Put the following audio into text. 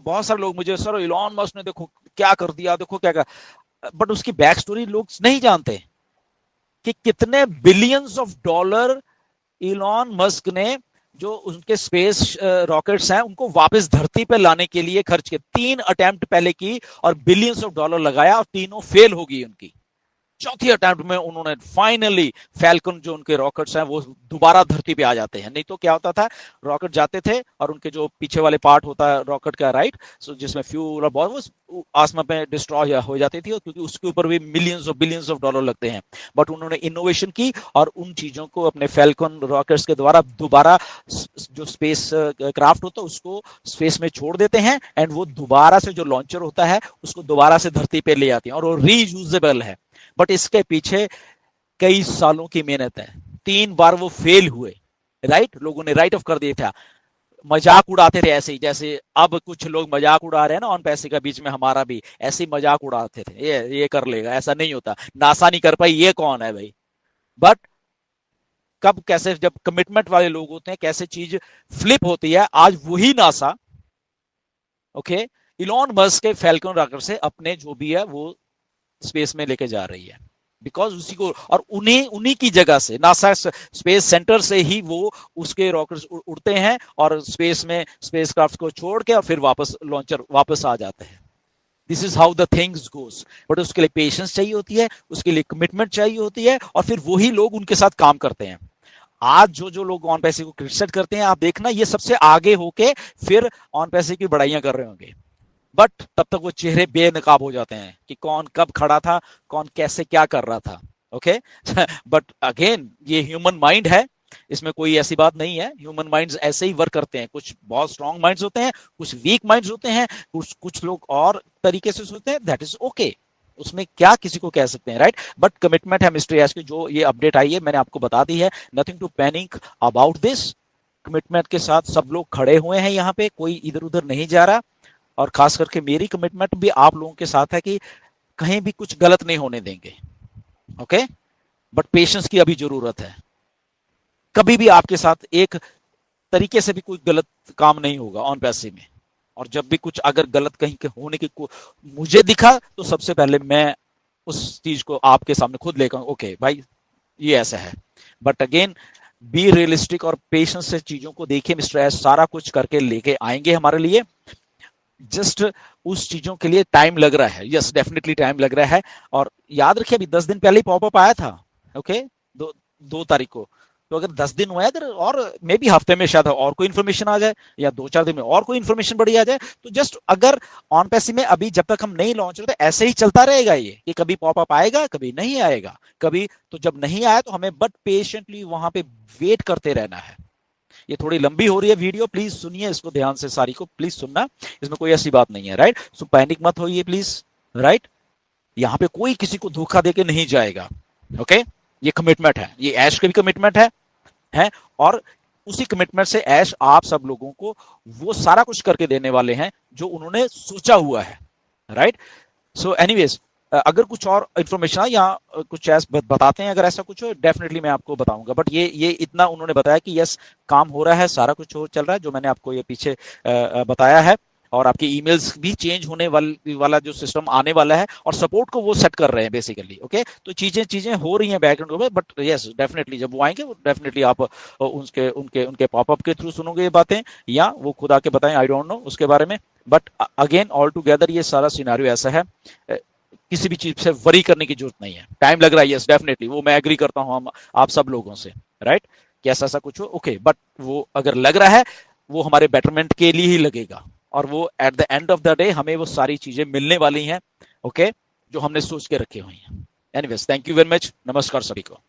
बहुत सारे लोग मुझे, सर इलॉन मस्क ने देखो क्या कर दिया, देखो क्या कर, बट उसकी बैक स्टोरी लोग नहीं जानते कि कितने billions of dollar Elon Musk ने जो उनके स्पेस रॉकेट्स हैं उनको वापस धरती पे लाने के लिए खर्च किए। 3 अटेम्प्ट पहले की और बिलियंस ऑफ डॉलर लगाया और तीनों फेल हो गई उनकी। चौथी अटेम्प्ट में उन्होंने फाइनली फैल्कन जो उनके रॉकेट्स हैं वो दोबारा धरती पे आ जाते हैं। नहीं तो क्या होता था, रॉकेट जाते थे और उनके जो पीछे वाले पार्ट होता है रॉकेट का, राइट, सो जिसमें फ्यूल और बहुत, वो आसमान में डिस्ट्रॉय हो जाती थी, क्योंकि उसके ऊपर भी millions of billions of dollar लगते हैं। बट उन्होंने इनोवेशन की और उन चीजों को अपने फैल्कन रॉकेट्स के द्वारा दोबारा जो स्पेस क्राफ्ट होता है उसको स्पेस में छोड़ देते हैं, एंड वो दोबारा से जो लॉन्चर होता है उसको दोबारा से धरती पे ले आते हैं और वो रीयूजेबल है। बट इसके पीछे कई सालों की मेहनत है। 3 बार वो फेल हुए, राइट, लोगों ने राइट ऑफ कर दिया था, मजाक उड़ाते थे ऐसे ही, जैसे अब कुछ लोग मजाक उड़ा रहे हैं ना ऑन पैसे का, बीच में हमारा भी ऐसे ही मजाक उड़ाते थे, ये कर लेगा, ऐसा नहीं होता, नासा नहीं कर पाई, ये कौन है भाई। बट कब कैसे जब कमिटमेंट वाले लोग होते हैं कैसे चीज फ्लिप होती है। आज वही नासा, ओके, इलॉन मस्क के फैल्कन रॉकेट से अपने जो भी है वो स्पेस में लेके जा रही है, बिकॉज उसी को, और उन्हीं उन्हीं की जगह से नासा स्पेस सेंटर से ही वो उसके रॉकेट्स उड़ते हैं और स्पेस में स्पेसक्राफ्ट को छोड़ के और फिर वापस लॉन्चर वापस आ जाते हैं। This is how the things goes. But उसके लिए पेशेंस चाहिए होती है, उसके लिए कमिटमेंट चाहिए होती है, और फिर वही लोग उनके साथ काम करते हैं। आज जो लोग ऑन पैसे को क्रिटिसाइज करते हैं, आप देखना ये सबसे आगे होके फिर ऑन पैसे की बड़ाइयां कर रहे होंगे, बट तब तक वो चेहरे बेनकाब हो जाते हैं कि कौन कब खड़ा था, कौन कैसे क्या कर रहा था, ओके। बट अगेन ये ह्यूमन माइंड है, इसमें कोई ऐसी बात नहीं है, ह्यूमन माइंड्स ऐसे ही वर्क करते हैं। कुछ बहुत स्ट्रांग माइंड्स होते हैं, कुछ वीक माइंड्स होते हैं, कुछ लोग और तरीके से सोचते हैं, दैट इज ओके, उसमें क्या किसी को कह सकते हैं, राइट। बट कमिटमेंट है मिस्टर यश की, जो ये अपडेट आई है मैंने आपको बता दी है, nothing to panic about this. Commitment के साथ सब लोग खड़े हुए हैं यहाँ पे, कोई इधर उधर नहीं जा रहा, और खास करके मेरी कमिटमेंट भी आप लोगों के साथ है कि कहीं भी कुछ गलत नहीं होने देंगे, ओके। बट पेशेंस की अभी जरूरत है, कभी भी आपके साथ एक तरीके से भी कोई गलत काम नहीं होगा ऑन पैसे में, और जब भी कुछ अगर गलत कहीं के होने की मुझे दिखा तो सबसे पहले मैं उस चीज को आपके सामने खुद लेकर, ओके भाई ये ऐसा है। बट अगेन बी रियलिस्टिक और पेशेंस से चीजों को देखिए, मिस्टर एस सारा कुछ करके लेके आएंगे हमारे लिए, जस्ट उस चीजों के लिए टाइम लग रहा है, यस डेफिनेटली टाइम लग रहा है। और याद रखिए अभी 10 दिन पहले ही पॉपअप आया था, ओके, 2 तारीख को, तो अगर 10 दिन हुआ है, अगर और मे बी हफ्ते में शायद और कोई इन्फॉर्मेशन आ जाए, या 2-4 दिन में और कोई इन्फॉर्मेशन बड़ी आ जाए, तो जस्ट अगर ऑन पैसे में अभी जब तक हम नहीं लॉन्च होते ऐसे ही चलता रहेगा ये, कि कभी पॉपअप आएगा कभी नहीं आएगा, कभी तो जब नहीं आया तो हमें बट पेशेंटली वहां पे वेट करते रहना है। ये थोड़ी लंबी हो रही है वीडियो, प्लीज सुनिए इसको ध्यान से, सारी को प्लीज सुनना, इसमें कोई ऐसी बात नहीं है, राइट। सो पैनिक मत होइए प्लीज, राइट। यहाँ पे कोई किसी को धोखा देके नहीं जाएगा, ओके। ये कमिटमेंट है, ये ऐश का भी कमिटमेंट है, और उसी कमिटमेंट से ऐश आप सब लोगों को वो सारा कुछ करके देने वाले हैं जो उन्होंने सोचा हुआ है, राइट। सो एनीवेज अगर कुछ और इन्फॉर्मेशन है या कुछ ऐसा बताते हैं, अगर ऐसा कुछ हो डेफिनेटली मैं आपको बताऊंगा। बट ये इतना उन्होंने बताया कि यस काम हो रहा है, सारा कुछ हो चल रहा है जो मैंने आपको ये पीछे बताया है, और आपकी ईमेल्स भी चेंज होने वाला जो सिस्टम आने वाला है, और सपोर्ट को वो सेट कर रहे हैं बेसिकली, ओके। तो चीजें हो रही हैं बैकग्राउंड में, बट यस डेफिनेटली जब वो आएंगे वो डेफिनेटली आप उनके उनके उनके पॉपअप के थ्रू सुनोगे ये बातें, या वो खुद आके बताएं, आई डोंट नो उसके बारे में। बट अगेन ऑल टुगेदर ये सारा सिनेरियो ऐसा है, किसी भी चीज से वरी करने की जरूरत नहीं है। टाइम लग रहा है, यस डेफिनेटली, वो मैं एग्री करता हूं हम आप सब लोगों से, राइट, कि ऐसा कुछ हो, ओके। बट वो अगर लग रहा है वो हमारे बेटरमेंट के लिए ही लगेगा, और वो at the end of the day हमें वो सारी चीजें मिलने वाली हैं, ओके, जो हमने सोच के रखी हुई हैं। Anyways thank you very much, नमस्कार सभी को।